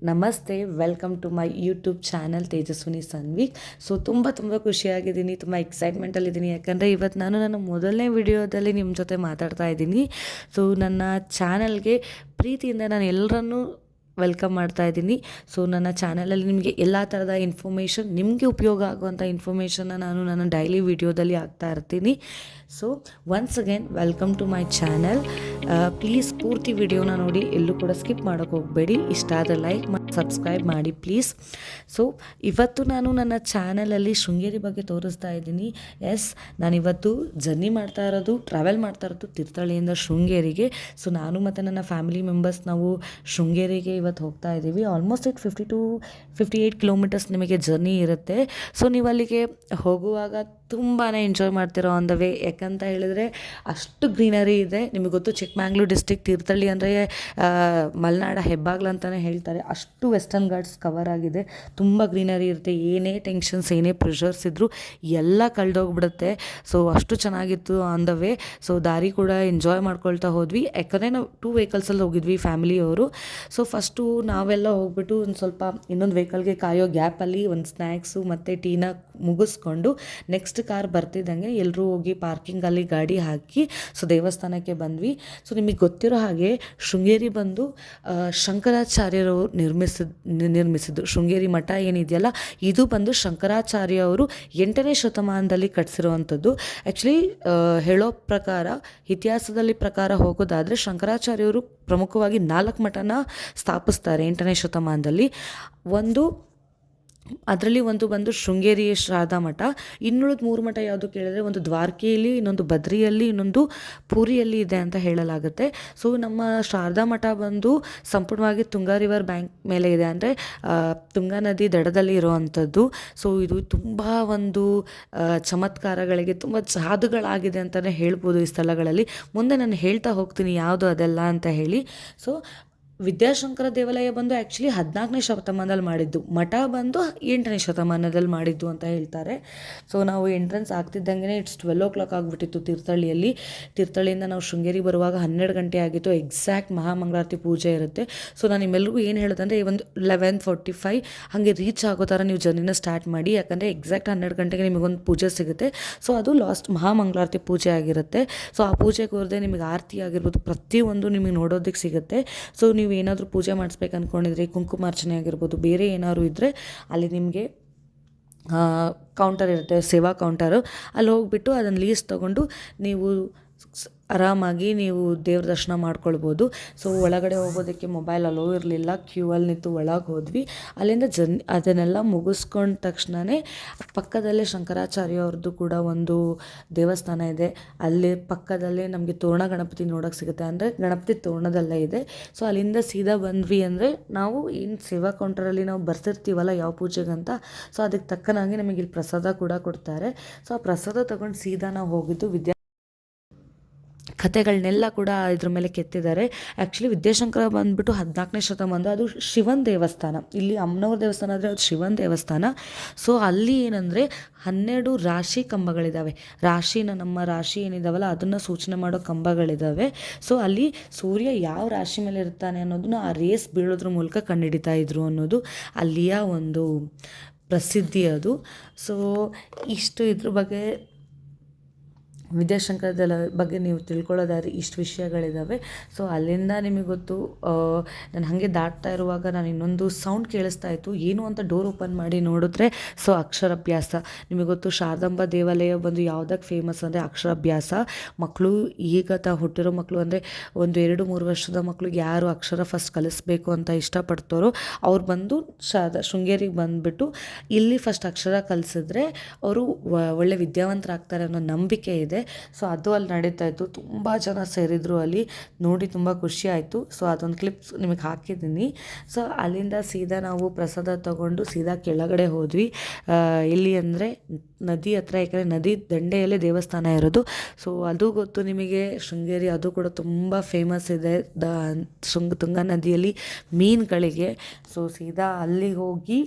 ನಮಸ್ತೆ, welcome to my YouTube channel Tejaswini Sanvik. So ತುಂಬ ಖುಷಿಯಾಗಿದ್ದೀನಿ, ತುಂಬ ಎಕ್ಸೈಟ್ಮೆಂಟಲ್ಲಿದ್ದೀನಿ. ಯಾಕಂದರೆ ಇವತ್ತು ನಾನು ನನ್ನ ಮೊದಲನೇ ವಿಡಿಯೋದಲ್ಲಿ ನಿಮ್ಮ ಜೊತೆ ಮಾತಾಡ್ತಾ ಇದ್ದೀನಿ. ಸೊ ನನ್ನ ಚಾನಲ್ಗೆ ಪ್ರೀತಿಯಿಂದ ನಾನು ಎಲ್ಲರನ್ನೂ ವೆಲ್ಕಮ್ ಮಾಡ್ತಾ ಇದ್ದೀನಿ. ಸೊ ನನ್ನ ಚಾನಲಲ್ಲಿ ನಿಮಗೆ ಎಲ್ಲ ಥರದ ಇನ್ಫಾರ್ಮೇಷನ್, ನಿಮಗೆ ಉಪಯೋಗ ಆಗುವಂಥ ಇನ್ಫಾರ್ಮೇಷನ್ನ ನಾನು ನನ್ನ ಡೈಲಿ ವಿಡಿಯೋದಲ್ಲಿ ಹಾಕ್ತಾ ಇರ್ತೀನಿ. So once again welcome to my channel. Please ಪೂರ್ತಿ ವಿಡಿಯೋನ ನೋಡಿ, ಎಲ್ಲೂ ಕೂಡ ಸ್ಕಿಪ್ ಮಾಡೋಕ್ಕೆ ಹೋಗಬೇಡಿ. ಇಷ್ಟ ಆದರೆ ಲೈಕ್ ಮಾಡಿ, ಸಬ್ಸ್ಕ್ರೈಬ್ ಮಾಡಿ ಪ್ಲೀಸ್. ಸೊ ಇವತ್ತು ನಾನು ನನ್ನ ಚಾನಲಲ್ಲಿ ಶೃಂಗೇರಿ ಬಗ್ಗೆ ತೋರಿಸ್ತಾ ಇದ್ದೀನಿ. ಎಸ್, ನಾನಿವತ್ತು ಜರ್ನಿ ಮಾಡ್ತಾ ಇರೋದು, ಟ್ರಾವೆಲ್ ಮಾಡ್ತಾ ಇರೋದು ತೀರ್ಥಹಳ್ಳಿಯಿಂದ ಶೃಂಗೇರಿಗೆ. ಸೊ ನಾನು ಮತ್ತು ನನ್ನ ಫ್ಯಾಮಿಲಿ ಮೆಂಬರ್ಸ್ ನಾವು ಶೃಂಗೇರಿಗೆ ಇವತ್ತು ಹೋಗ್ತಾ ಇದ್ದೀವಿ. ಆಲ್ಮೋಸ್ಟ್ 58 ಕಿಲೋಮೀಟರ್ಸ್ ನಿಮಗೆ ಜರ್ನಿ ಇರುತ್ತೆ. ಸೊ ನೀವು ಅಲ್ಲಿಗೆ ಹೋಗುವಾಗ ತುಂಬಾ ಎಂಜಾಯ್ ಮಾಡ್ತಿರೋ ಆನ್ ದ ವೇ. ಯಾಕಂತ ಹೇಳಿದ್ರೆ ಅಷ್ಟು ಗ್ರೀನರಿ ಇದೆ. ನಿಮಗೆ ಗೊತ್ತು, ಚಿಕ್ಕಮಂಗ್ಳೂರು ಡಿಸ್ಟ್ರಿಕ್ಟ್ ತೀರ್ಥಹಳ್ಳಿ ಅಂದರೆ ಮಲೆನಾಡ ಹೆಬ್ಬಾಗ್ಲು ಅಂತಲೇ ಹೇಳ್ತಾರೆ. ಅಷ್ಟು ವೆಸ್ಟರ್ನ್ ಘಾಟ್ಸ್ ಕವರ್ ಆಗಿದೆ. ತುಂಬ ಗ್ರೀನರಿ ಇರುತ್ತೆ. ಏನೇ ಟೆನ್ಷನ್ಸ್, ಏನೇ ಪ್ರೆಷರ್ಸ್ ಇದ್ದರೂ ಎಲ್ಲ ಕಳೆದೋಗ್ಬಿಡುತ್ತೆ. ಸೊ ಅಷ್ಟು ಚೆನ್ನಾಗಿತ್ತು ಆನ್ ದ ವೇ. ಸೊ ದಾರಿ ಕೂಡ ಎಂಜಾಯ್ ಮಾಡ್ಕೊಳ್ತಾ ಹೋದ್ವಿ. ಯಾಕಂದರೆ ನಾವು 2 ವೆಹಿಕಲ್ಸಲ್ಲಿ ಹೋಗಿದ್ವಿ ಫ್ಯಾಮಿಲಿಯವರು. ಸೊ ಫಸ್ಟು ನಾವೆಲ್ಲ ಹೋಗ್ಬಿಟ್ಟು ಒಂದು ಸ್ವಲ್ಪ ಇನ್ನೊಂದು ವೆಹಿಕಲ್ಗೆ ಕಾಯೋ ಗ್ಯಾಪಲ್ಲಿ ಒಂದು ಸ್ನ್ಯಾಕ್ಸು ಮತ್ತು ಟೀನ ಮುಗಿಸ್ಕೊಂಡು ನೆಕ್ಸ್ಟ್ ಕಾರ್ ಬರ್ತಿದ್ದಂಗೆ ಎಲ್ಲರೂ ಹೋಗಿ ಪಾರ್ಕಿಂಗಲ್ಲಿ ಗಾಡಿ ಹಾಕಿ ಸೊ ದೇವಸ್ಥಾನಕ್ಕೆ ಬಂದ್ವಿ. ಸೊ ನಿಮಗೆ ಗೊತ್ತಿರೋ ಹಾಗೆ ಶೃಂಗೇರಿ ಬಂದು ಶಂಕರಾಚಾರ್ಯರು ನಿರ್ಮಿಸಿದ್ದು ಶೃಂಗೇರಿ ಮಠ ಏನಿದೆಯಲ್ಲ, ಇದು ಬಂದು ಶಂಕರಾಚಾರ್ಯ ಅವರು 8ನೇ ಶತಮಾನದಲ್ಲಿ ಕಟ್ಟಿಸಿರುವಂಥದ್ದು. ಆ್ಯಕ್ಚುಲಿ ಹೇಳೋ ಪ್ರಕಾರ, ಇತಿಹಾಸದಲ್ಲಿ ಪ್ರಕಾರ ಹೋಗೋದಾದರೆ ಶಂಕರಾಚಾರ್ಯವರು ಪ್ರಮುಖವಾಗಿ 4 ಮಠನ ಸ್ಥಾಪಿಸ್ತಾರೆ 8ನೇ ಶತಮಾನದಲ್ಲಿ. ಅದರಲ್ಲಿ ಒಂದು ಬಂದು ಶೃಂಗೇರಿ ಶಾರದಾ ಮಠ. ಇನ್ನುಳಿದ 3 ಮಠ ಯಾವುದು ಕೇಳಿದ್ರೆ, ಒಂದು ದ್ವಾರಕೆಯಲ್ಲಿ, ಇನ್ನೊಂದು ಬದ್ರಿಯಲ್ಲಿ, ಇನ್ನೊಂದು ಪೂರಿಯಲ್ಲಿ ಇದೆ ಅಂತ ಹೇಳಲಾಗುತ್ತೆ. ಸೊ ನಮ್ಮ ಶಾರದಾ ಮಠ ಬಂದು ಸಂಪೂರ್ಣವಾಗಿ ತುಂಗಾ ರಿವರ್ ಬ್ಯಾಂಕ್ ಮೇಲೆ ಇದೆ, ಅಂದರೆ ತುಂಗಾ ನದಿ ದಡದಲ್ಲಿ ಇರುವಂಥದ್ದು. ಸೊ ಇದು ತುಂಬ ಒಂದು ಚಮತ್ಕಾರಗಳಿಗೆ, ತುಂಬ ಜಾದುಗಳಾಗಿದೆ ಅಂತಲೇ ಹೇಳ್ಬೋದು ಈ ಸ್ಥಳಗಳಲ್ಲಿ. ಮುಂದೆ ನಾನು ಹೇಳ್ತಾ ಹೋಗ್ತೀನಿ ಯಾವುದು ಅದೆಲ್ಲ ಅಂತ ಹೇಳಿ. ಸೊ ವಿದ್ಯಾಶಂಕರ ದೇವಾಲಯ ಬಂದು ಆ್ಯಕ್ಚುಲಿ 14ನೇ ಶತಮಾನದಲ್ಲಿ ಮಾಡಿದ್ದು, ಮಠ ಬಂದು 8ನೇ ಶತಮಾನದಲ್ಲಿ ಮಾಡಿದ್ದು ಅಂತ ಹೇಳ್ತಾರೆ. ಸೊ ನಾವು ಎಂಟ್ರೆನ್ಸ್ ಆಗ್ತಿದ್ದಂಗೆ ಇಟ್ಸ್ 12 o'clock ಆಗಿಬಿಟ್ಟಿತ್ತು ತೀರ್ಥಹಳ್ಳಿಯಲ್ಲಿ. ತೀರ್ಥಹಳ್ಳಿಯಿಂದ ನಾವು ಶೃಂಗೇರಿ ಬರುವಾಗ 12 ಗಂಟೆ ಆಗಿತ್ತು. ಎಕ್ಸಾಕ್ಟ್ ಮಹಾಮಂಗಳಾರತಿ ಪೂಜೆ ಇರುತ್ತೆ. ಸೊ ನಾನು ನಿಮ್ಮೆಲ್ಲರಿಗೂ ಏನು ಹೇಳೋದಂದರೆ, ಒಂದು 11:45 ಹಾಗೆ ರೀಚ್ ಆಗೋ ಥರ ನೀವು ಜರ್ನಿನ ಸ್ಟಾರ್ಟ್ ಮಾಡಿ. ಯಾಕಂದರೆ ಎಕ್ಸಾಕ್ಟ್ 12 ಗಂಟೆಗೆ ನಿಮಗೊಂದು ಪೂಜೆ ಸಿಗುತ್ತೆ. ಸೊ ಅದು ಲಾಸ್ಟ್ ಮಹಾಮಂಗಳಾರತಿ ಪೂಜೆ ಆಗಿರುತ್ತೆ. ಸೊ ಆ ಪೂಜೆಗೆ ಹೋದರೆ ನಿಮಗೆ ಆರತಿ ಆಗಿರ್ಬೋದು, ಪ್ರತಿಯೊಂದು ನಿಮಗೆ ನೋಡೋದಕ್ಕೆ ಸಿಗುತ್ತೆ. ಸೊ ನೀವು ಏನಾದರೂ ಪೂಜೆ ಮಾಡಿಸ್ಬೇಕು ಅಂದ್ಕೊಂಡಿದ್ರೆ, ಕುಂಕುಮಾರ್ಚನೆ ಆಗಿರ್ಬೋದು, ಬೇರೆ ಏನಾದ್ರು ಇದ್ದರೆ ಅಲ್ಲಿ ನಿಮಗೆ ಕೌಂಟರ್ ಇರುತ್ತೆ, ಸೇವಾ ಕೌಂಟರು. ಅಲ್ಲಿ ಹೋಗ್ಬಿಟ್ಟು ಅದನ್ನು ಲೀಸ್ಟ್ ತೊಗೊಂಡು ನೀವು ಆರಾಮಾಗಿ ನೀವು ದೇವ್ರ ದರ್ಶನ ಮಾಡ್ಕೊಳ್ಬೋದು. ಸೊ ಒಳಗಡೆ ಹೋಗೋದಕ್ಕೆ ಮೊಬೈಲ್ ಅಲೋ ಇರಲಿಲ್ಲ. ಕ್ಯೂ ಅಲ್ಲಿ ನಿಂತು ಒಳಗೆ ಹೋದ್ವಿ. ಅಲ್ಲಿಂದ ಅದನ್ನೆಲ್ಲ ಮುಗಿಸ್ಕೊಂಡ ತಕ್ಷಣವೇ ಪಕ್ಕದಲ್ಲೇ ಶಂಕರಾಚಾರ್ಯ ಅವ್ರದ್ದು ಕೂಡ ಒಂದು ದೇವಸ್ಥಾನ ಇದೆ. ಅಲ್ಲಿ ಪಕ್ಕದಲ್ಲೇ ನಮಗೆ ತೋರಣ ಗಣಪತಿ ನೋಡೋಕ್ಕೆ ಸಿಗುತ್ತೆ, ಅಂದರೆ ಗಣಪತಿ ತೋರಣದಲ್ಲೇ ಇದೆ. ಸೊ ಅಲ್ಲಿಂದ ಸೀದಾ ಬಂದ್ವಿ ಅಂದರೆ, ನಾವು ಏನು ಸೇವಾ ಕೌಂಟರಲ್ಲಿ ನಾವು ಬರ್ತಿರ್ತೀವಲ್ಲ ಯಾವ ಪೂಜೆಗಂತ, ಸೊ ಅದಕ್ಕೆ ತಕ್ಕನಾಗಿ ನಮಗೆ ಇಲ್ಲಿ ಪ್ರಸಾದ ಕೂಡ ಕೊಡ್ತಾರೆ. ಸೊ ಆ ಪ್ರಸಾದ ತೊಗೊಂಡು ಸೀದಾ ನಾವು ಹೋಗಿದ್ದು ಕಥೆಗಳನ್ನೆಲ್ಲ ಕೂಡ ಇದ್ರ ಮೇಲೆ ಕೆತ್ತಿದ್ದಾರೆ. ಆ್ಯಕ್ಚುಲಿ ವಿದ್ಯಾಶಂಕರ ಬಂದುಬಿಟ್ಟು 14ನೇ ಶತಮಾನದ, ಅದು ಶಿವನ ದೇವಸ್ಥಾನ. ಇಲ್ಲಿ ಅಮ್ಮನವ್ರ ದೇವಸ್ಥಾನ ಆದರೆ ಅದು ಶಿವನ ದೇವಸ್ಥಾನ. ಸೊ ಅಲ್ಲಿ ಏನಂದರೆ 12 ರಾಶಿ ಕಂಬಗಳಿದ್ದಾವೆ. ನಮ್ಮ ರಾಶಿ ಏನಿದಾವಲ್ಲ ಅದನ್ನು ಸೂಚನೆ ಮಾಡೋ ಕಂಬಗಳಿದ್ದಾವೆ. ಸೊ ಅಲ್ಲಿ ಸೂರ್ಯ ಯಾವ ರಾಶಿ ಮೇಲೆ ಇರ್ತಾನೆ ಅನ್ನೋದನ್ನ ಆ ರೇಸ್ ಬೀಳೋದ್ರ ಮೂಲಕ ಕಂಡುಹಿಡಿತಾ ಇದ್ರು ಅನ್ನೋದು ಅಲ್ಲಿಯ ಒಂದು ಪ್ರಸಿದ್ಧಿ ಅದು. ಸೊ ಇಷ್ಟು ಇದ್ರ ಬಗ್ಗೆ, ವಿದ್ಯಾಶಂಕರದ ಬಗ್ಗೆ ನೀವು ತಿಳ್ಕೊಳ್ಳೋದಾದ್ರೆ ಇಷ್ಟು ವಿಷಯಗಳಿದ್ದಾವೆ. ಸೊ ಅಲ್ಲಿಂದ ನಿಮಗೆ ಗೊತ್ತು, ನಾನು ಹಾಗೆ ದಾಟ್ತಾ ಇರುವಾಗ ನಾನು ಇನ್ನೊಂದು ಸೌಂಡ್ ಕೇಳಿಸ್ತಾ ಇತ್ತು. ಏನು ಅಂತ ಡೋರ್ ಓಪನ್ ಮಾಡಿ ನೋಡಿದ್ರೆ, ಸೊ ಅಕ್ಷರಾಭ್ಯಾಸ. ನಿಮಗೆ ಗೊತ್ತು, ಶಾರದಾಂಬ ದೇವಾಲಯ ಬಂದು ಯಾವುದಕ್ಕೆ ಫೇಮಸ್ ಅಂದರೆ ಅಕ್ಷರಾಭ್ಯಾಸ. ಮಕ್ಕಳು, ಈಗ ಹುಟ್ಟಿರೋ ಮಕ್ಕಳು ಅಂದರೆ ಒಂದು 2-3 ವರ್ಷದ ಮಕ್ಕಳಿಗೆ ಯಾರು ಅಕ್ಷರ ಫಸ್ಟ್ ಕಲಿಸ್ಬೇಕು ಅಂತ ಇಷ್ಟಪಡ್ತಾರೋ ಅವ್ರು ಬಂದು ಶೃಂಗೇರಿಗೆ ಬಂದುಬಿಟ್ಟು ಇಲ್ಲಿ ಫಸ್ಟ್ ಅಕ್ಷರ ಕಲಿಸಿದ್ರೆ ಅವರು ಒಳ್ಳೆ ವಿದ್ಯಾವಂತರಾಗ್ತಾರೆ ಅನ್ನೋ ನಂಬಿಕೆ ಇದೆ. ಸೊ ಅದು ಅಲ್ಲಿ ನಡೀತಾ ಇತ್ತು. ತುಂಬ ಜನ ಸೇರಿದ್ರು ಅಲ್ಲಿ, ನೋಡಿ ತುಂಬ ಖುಷಿ ಆಯಿತು. ಸೊ ಅದೊಂದು ಕ್ಲಿಪ್ಸ್ ನಿಮಗೆ ಹಾಕಿದ್ದೀನಿ. ಸೊ ಅಲ್ಲಿಂದ ಸೀದಾ ನಾವು ಪ್ರಸಾದ ತಗೊಂಡು ಸೀದಾ ಕೆಳಗಡೆ ಹೋದ್ವಿ. ಎಲ್ಲಿ ಅಂದರೆ ನದಿ ಹತ್ರ, ಯಾಕಂದರೆ ನದಿ ದಂಡೆಯಲ್ಲೇ ದೇವಸ್ಥಾನ ಇರೋದು. ಸೊ ಅದು ಗೊತ್ತು ನಿಮಗೆ, ಶೃಂಗೇರಿ ಅದು ಕೂಡ ತುಂಬ ಫೇಮಸ್ ಇದೆ ತುಂಗಾ ನದಿಯಲ್ಲಿ ಮೀನುಗಳಿಗೆ. ಸೊ ಸೀದಾ ಅಲ್ಲಿಗೆ ಹೋಗಿ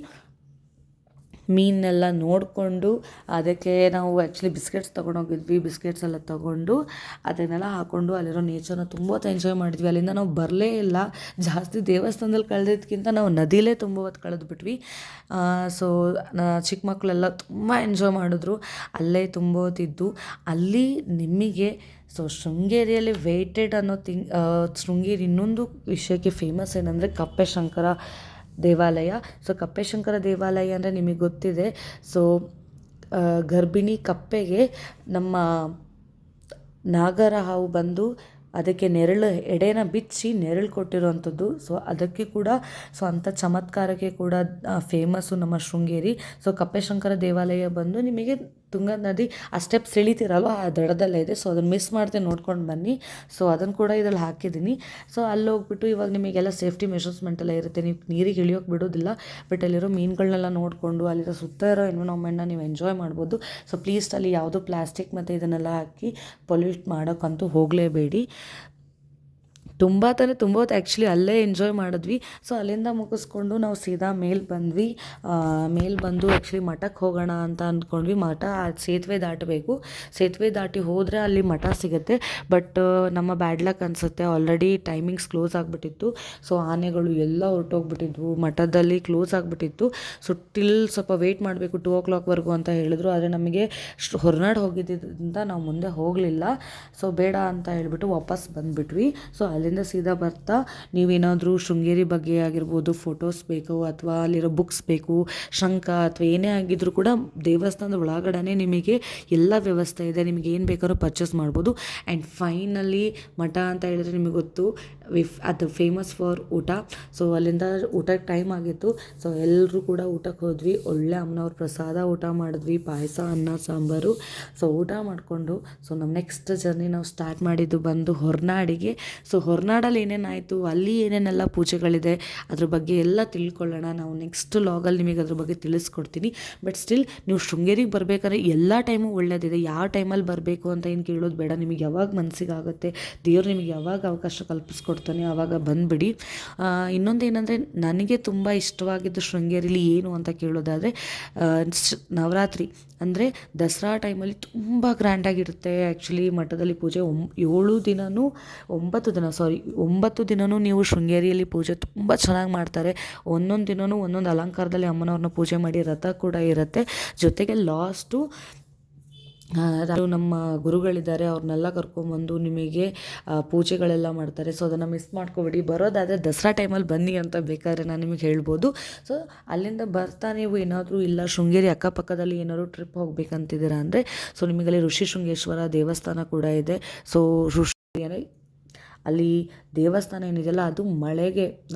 ಮೀನೆಲ್ಲ ನೋಡಿಕೊಂಡು ಅದಕ್ಕೆ ನಾವು ಆ್ಯಕ್ಚುಲಿ ಬಿಸ್ಕೆಟ್ಸ್ ತೊಗೊಂಡೋಗಿದ್ವಿ. ಬಿಸ್ಕೆಟ್ಸ್ ಎಲ್ಲ ತೊಗೊಂಡು ಅದನ್ನೆಲ್ಲ ಹಾಕ್ಕೊಂಡು ಅಲ್ಲಿರೋ ನೇಚರ್ನ ತುಂಬ ಹೊತ್ತು ಎಂಜಾಯ್ ಮಾಡಿದ್ವಿ. ಅಲ್ಲಿಂದ ನಾವು ಬರಲೇ ಇಲ್ಲ. ಜಾಸ್ತಿ ದೇವಸ್ಥಾನದಲ್ಲಿ ಕಳೆದಿದ್ದಕ್ಕಿಂತ ನಾವು ನದಿಲೇ ತುಂಬ ಹೊತ್ತು ಕಳೆದ್ಬಿಟ್ವಿ. ಸೊ ಚಿಕ್ಕ ಮಕ್ಕಳೆಲ್ಲ ತುಂಬ ಎಂಜಾಯ್ ಮಾಡಿದ್ರು. ಅಲ್ಲೇ ತುಂಬ ಹೊತ್ತಿದ್ದು. ಅಲ್ಲಿ ನಿಮಗೆ ಸೊ ಶೃಂಗೇರಿಯಲ್ಲಿ ವೇಟೆಡ್ ಅನ್ನೋ ಶೃಂಗೇರಿ ಇನ್ನೊಂದು ವಿಷಯಕ್ಕೆ ಫೇಮಸ್ ಏನಂದರೆ ಕಪ್ಪೆಶಂಕರ ದೇವಾಲಯ. ಸೊ ಕಪ್ಪೆಶಂಕರ ದೇವಾಲಯ ಅಂದರೆ ನಿಮಗೆ ಗೊತ್ತಿದೆ. ಸೊ ಗರ್ಭಿಣಿ ಕಪ್ಪೆಗೆ ನಮ್ಮ ನಾಗರ ಹಾವು ಬಂದು ಅದಕ್ಕೆ ಎಡೆನ ಬಿಚ್ಚಿ ನೆರಳು ಕೊಟ್ಟಿರೋವಂಥದ್ದು. ಸೊ ಅದಕ್ಕೆ ಕೂಡ ಅಂಥ ಚಮತ್ಕಾರಕ್ಕೆ ಕೂಡ ಫೇಮಸ್ಸು ನಮ್ಮ ಶೃಂಗೇರಿ. ಸೊ ಕಪ್ಪೆಶಂಕರ ದೇವಾಲಯ ಬಂದು ನಿಮಗೆ ತುಂಗಾ ನದಿ ಆ ಸ್ಟೆಪ್ಸ್ ಇಳಿತೀರಲ್ವ ಆ ದಡದಲ್ಲೇ ಇದೆ. ಸೊ ಅದನ್ನು ಮಿಸ್ ಮಾಡದೆ ನೋಡ್ಕೊಂಡು ಬನ್ನಿ. ಸೊ ಅದನ್ನು ಕೂಡ ಇದ್ರಲ್ಲಿ ಹಾಕಿದ್ದೀನಿ. ಸೊ ಅಲ್ಲಿ ಹೋಗ್ಬಿಟ್ಟು ಇವಾಗ ನಿಮಗೆಲ್ಲ ಸೇಫ್ಟಿ ಮೆಷರ್ಸ್ಮೆಂಟ್ ಎಲ್ಲ ಇರುತ್ತೆ. ನೀವು ನೀರಿಗೆ ಇಳಿಯೋಕ್ಕೆ ಬಿಡೋದಿಲ್ಲ. ಬಟ್ ಅಲ್ಲಿರೋ ಮೀನುಗಳನ್ನೆಲ್ಲ ನೋಡಿಕೊಂಡು ಅಲ್ಲಿರೋ ಸುತ್ತ ಇರೋ ಎನ್ವಿರಾನ್ಮೆಂಟ್ನ ನೀವು ಎಂಜಾಯ್ ಮಾಡ್ಬೋದು. ಸೊ ಪ್ಲೀಸ್ ಅಲ್ಲಿ ಯಾವುದೋ ಪ್ಲಾಸ್ಟಿಕ್ ಮತ್ತು ಇದನ್ನೆಲ್ಲ ಹಾಕಿ ಪೊಲ್ಯೂಟ್ ಮಾಡೋಕ್ಕಂತೂ ಹೋಗಲೇಬೇಡಿ. ತುಂಬ ಹೊತ್ತು ಆ್ಯಕ್ಚುಲಿ ಅಲ್ಲೇ ಎಂಜಾಯ್ ಮಾಡಿದ್ವಿ. ಸೊ ಅಲ್ಲಿಂದ ಮುಗಿಸ್ಕೊಂಡು ನಾವು ಸೀದಾ ಮೇಲೆ ಬಂದ್ವಿ. ಬಂದು ಆ್ಯಕ್ಚುಲಿ ಮಠಕ್ಕೆ ಹೋಗೋಣ ಅಂತ ಅಂದ್ಕೊಂಡ್ವಿ. ಮಠ ಸೇತುವೆ ದಾಟಬೇಕು. ಸೇತುವೆ ದಾಟಿ ಹೋದರೆ ಅಲ್ಲಿ ಮಠ ಸಿಗುತ್ತೆ. ಬಟ್ ನಮ್ಮ ಬ್ಯಾಡ್ ಲಕ್ ಅನಿಸುತ್ತೆ, ಆಲ್ರೆಡಿ ಟೈಮಿಂಗ್ಸ್ ಕ್ಲೋಸ್ ಆಗಿಬಿಟ್ಟಿತ್ತು. ಸೊ ಆನೆಗಳು ಎಲ್ಲ ಹೊರಟೋಗ್ಬಿಟ್ಟಿದ್ವು. ಮಠದಲ್ಲಿ ಕ್ಲೋಸ್ ಆಗಿಬಿಟ್ಟಿತ್ತು. ಸೊ ಸ್ವಲ್ಪ ವೆಯ್ಟ್ ಮಾಡಬೇಕು 2 o'clockವರೆಗೂ ಅಂತ ಹೇಳಿದ್ರು. ಆದರೆ ನಮಗೆ ಹೊರನಾಡು ಹೋಗಿದ್ದರಿಂದ ನಾವು ಮುಂದೆ ಹೋಗಲಿಲ್ಲ. ಸೊ ಬೇಡ ಅಂತ ಹೇಳಿಬಿಟ್ಟು ವಾಪಸ್ ಬಂದುಬಿಟ್ವಿ. ಸೊ ಅಲ್ಲಿಂದ ಸೀದಾ ಬರ್ತಾ ನೀವೇನಾದರೂ ಶೃಂಗೇರಿ ಬಗ್ಗೆ ಆಗಿರ್ಬೋದು ಫೋಟೋಸ್ ಬೇಕು ಅಥವಾ ಅಲ್ಲಿರೋ ಬುಕ್ಸ್ ಬೇಕು, ಶಂಖ ಅಥವಾ ಏನೇ ಆಗಿದ್ರೂ ಕೂಡ ದೇವಸ್ಥಾನದ ಒಳಗಡೆ ನಿಮಗೆ ಎಲ್ಲ ವ್ಯವಸ್ಥೆ ಇದೆ. ನಿಮಗೆ ಏನು ಬೇಕಾದ್ರೂ ಪರ್ಚೇಸ್ ಮಾಡ್ಬೋದು. ಆ್ಯಂಡ್ ಫೈನಲಿ ಮಠ ಅಂತ ಹೇಳಿದ್ರೆ ನಿಮಗೆ ಗೊತ್ತು, ಅದು ಫೇಮಸ್ ಫಾರ್ ಊಟ. ಸೊ ಅಲ್ಲಿಂದ ಊಟಕ್ಕೆ ಟೈಮ್ ಆಗಿತ್ತು. ಸೊ ಎಲ್ಲರೂ ಕೂಡ ಊಟಕ್ಕೆ ಹೋದ್ವಿ. ಒಳ್ಳೆ ಅಮ್ಮನವ್ರ ಪ್ರಸಾದ ಊಟ ಮಾಡಿದ್ವಿ, ಪಾಯಸ, ಅನ್ನ, ಸಾಂಬಾರು. ಸೊ ಊಟ ಮಾಡಿಕೊಂಡು ಸೊ ನಮ್ಮ ನೆಕ್ಸ್ಟ್ ಜರ್ನಿ ನಾವು ಸ್ಟಾರ್ಟ್ ಮಾಡಿದ್ದು ಬಂದು ಹೊರನಾಡಿಗೆ. ಸೊ ಹೊರನಾಡಲ್ಲಿ ಏನೇನಾಯಿತು, ಅಲ್ಲಿ ಏನೇನೆಲ್ಲ ಪೂಜೆಗಳಿದೆ ಅದ್ರ ಬಗ್ಗೆ ಎಲ್ಲ ತಿಳ್ಕೊಳ್ಳೋಣ. ನಾವು ನೆಕ್ಸ್ಟ್ ಲಾಗಲ್ಲಿ ನಿಮಗೆ ಅದ್ರ ಬಗ್ಗೆ ತಿಳಿಸ್ಕೊಡ್ತೀನಿ. ಬಟ್ ಸ್ಟಿಲ್ ನೀವು ಶೃಂಗೇರಿಗೆ ಬರಬೇಕಾದ್ರೆ ಎಲ್ಲ ಟೈಮು ಒಳ್ಳೆಯದಿದೆ. ಯಾವ ಟೈಮಲ್ಲಿ ಬರಬೇಕು ಅಂತ ಏನು ಕೇಳೋದು ಬೇಡ. ನಿಮಗೆ ಯಾವಾಗ ಮನಸ್ಸಿಗಾಗುತ್ತೆ, ದೇವ್ರು ನಿಮಗೆ ಯಾವಾಗ ಅವಕಾಶ ಕಲ್ಪಿಸ್ಕೊಡ್ತಾನೆ ಆವಾಗ ಬಂದುಬಿಡಿ. ಇನ್ನೊಂದೇನೆಂದರೆ ನನಗೆ ತುಂಬ ಇಷ್ಟವಾಗಿದ್ದು ಶೃಂಗೇರಿಲಿ ಏನು ಅಂತ ಕೇಳೋದಾದರೆ ನವರಾತ್ರಿ ಅಂದರೆ ದಸರಾ ಟೈಮಲ್ಲಿ ತುಂಬ ಗ್ರ್ಯಾಂಡಾಗಿರುತ್ತೆ. ಆ್ಯಕ್ಚುಲಿ ಮಠದಲ್ಲಿ ಪೂಜೆ 9 ದಿನವೂ ನೀವು ಶೃಂಗೇರಿಯಲ್ಲಿ ಪೂಜೆ ತುಂಬ ಚೆನ್ನಾಗಿ ಮಾಡ್ತಾರೆ. ಒಂದೊಂದು ದಿನವೂ ಒಂದೊಂದು ಅಲಂಕಾರದಲ್ಲಿ ಅಮ್ಮನವ್ರನ್ನ ಪೂಜೆ ಮಾಡಿ ರಥ ಕೂಡ ಇರುತ್ತೆ. ಜೊತೆಗೆ ಲಾಸ್ಟು ನಮ್ಮ ಗುರುಗಳಿದ್ದಾರೆ, ಅವ್ರನ್ನೆಲ್ಲ ಕರ್ಕೊಂಬಂದು ನಿಮಗೆ ಪೂಜೆಗಳೆಲ್ಲ ಮಾಡ್ತಾರೆ. ಸೊ ಅದನ್ನು ಮಿಸ್ ಮಾಡ್ಕೊಬೇಡಿ. ಬರೋದಾದರೆ ದಸರಾ ಟೈಮಲ್ಲಿ ಬನ್ನಿ ಅಂತ ಬೇಕಾದ್ರೆ ನಾನು ನಿಮಗೆ ಹೇಳ್ಬೋದು. ಸೊ ಅಲ್ಲಿಂದ ಬರ್ತಾ ನೀವು ಏನಾದರೂ ಇಲ್ಲ ಶೃಂಗೇರಿ ಅಕ್ಕಪಕ್ಕದಲ್ಲಿ ಏನಾದರೂ ಟ್ರಿಪ್ ಹೋಗ್ಬೇಕಂತಿದ್ದೀರಾ ಅಂದರೆ ಸೊ ನಿಮಗಲ್ಲಿ ಋಷಿಶೃಂಗೇಶ್ವರ ದೇವಸ್ಥಾನ ಕೂಡ ಇದೆ. ಸೊ ಅಲ್ಲಿ ದೇವಸ್ಥಾನ ಏನಿದೆಯಲ್ಲ ಅದು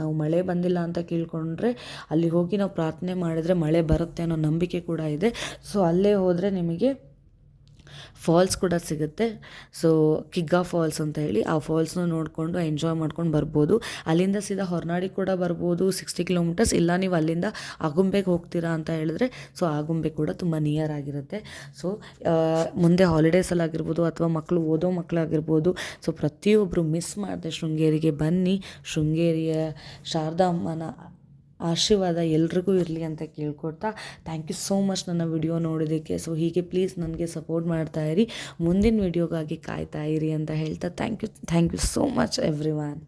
ನಾವು ಮಳೆ ಬಂದಿಲ್ಲ ಅಂತ ಕೇಳ್ಕೊಂಡ್ರೆ ಅಲ್ಲಿ ಹೋಗಿ ನಾವು ಪ್ರಾರ್ಥನೆ ಮಾಡಿದ್ರೆ ಮಳೆ ಬರುತ್ತೆ ಅನ್ನೋ ನಂಬಿಕೆ ಕೂಡ ಇದೆ. ಸೊ ಅಲ್ಲೇ ಹೋದರೆ ನಿಮಗೆ ಫಾಲ್ಸ್ ಕೂಡ ಸಿಗುತ್ತೆ. ಸೊ ಕಿಗ್ಗಾ ಫಾಲ್ಸ್ ಅಂತ ಹೇಳಿ ಆ ಫಾಲ್ಸ್ನ ನೋಡಿಕೊಂಡು ಎಂಜಾಯ್ ಮಾಡ್ಕೊಂಡು ಬರ್ಬೋದು. ಅಲ್ಲಿಂದ ಸೀದಾ ಹೊರನಾಡಿಗೆ ಕೂಡ ಬರ್ಬೋದು 60 kilometers. ಇಲ್ಲ ನೀವು ಅಲ್ಲಿಂದ ಆಗುಂಬೆಗೆ ಹೋಗ್ತೀರಾ ಅಂತ ಹೇಳಿದ್ರೆ ಸೊ ಆಗುಂಬೆ ಕೂಡ ತುಂಬ ನಿಯರ್ ಆಗಿರುತ್ತೆ. ಸೊ ಮುಂದೆ ಹಾಲಿಡೇಸಲ್ಲಾಗಿರ್ಬೋದು ಅಥವಾ ಮಕ್ಕಳು ಓದೋ ಮಕ್ಕಳಾಗಿರ್ಬೋದು ಸೊ ಪ್ರತಿಯೊಬ್ಬರು ಮಿಸ್ ಮಾಡದೆ ಶೃಂಗೇರಿಗೆ ಬನ್ನಿ. ಶೃಂಗೇರಿಯ ಶಾರದಾ ಅಮ್ಮನ ಆಶೀರ್ವಾದ ಎಲ್ರಿಗೂ ಇರಲಿ ಅಂತ ಕೇಳ್ಕೊಡ್ತಾ ಥ್ಯಾಂಕ್ ಯು ಸೋ ಮಚ್ ನನ್ನ ವಿಡಿಯೋ ನೋಡೋದಕ್ಕೆ. ಸೊ ಹೀಗೆ ಪ್ಲೀಸ್ ನನಗೆ ಸಪೋರ್ಟ್ ಮಾಡ್ತಾಯಿರಿ, ಮುಂದಿನ ವಿಡಿಯೋಗಾಗಿ ಕಾಯ್ತಾ ಇರಿ ಅಂತ ಹೇಳ್ತಾ thank you so much every one.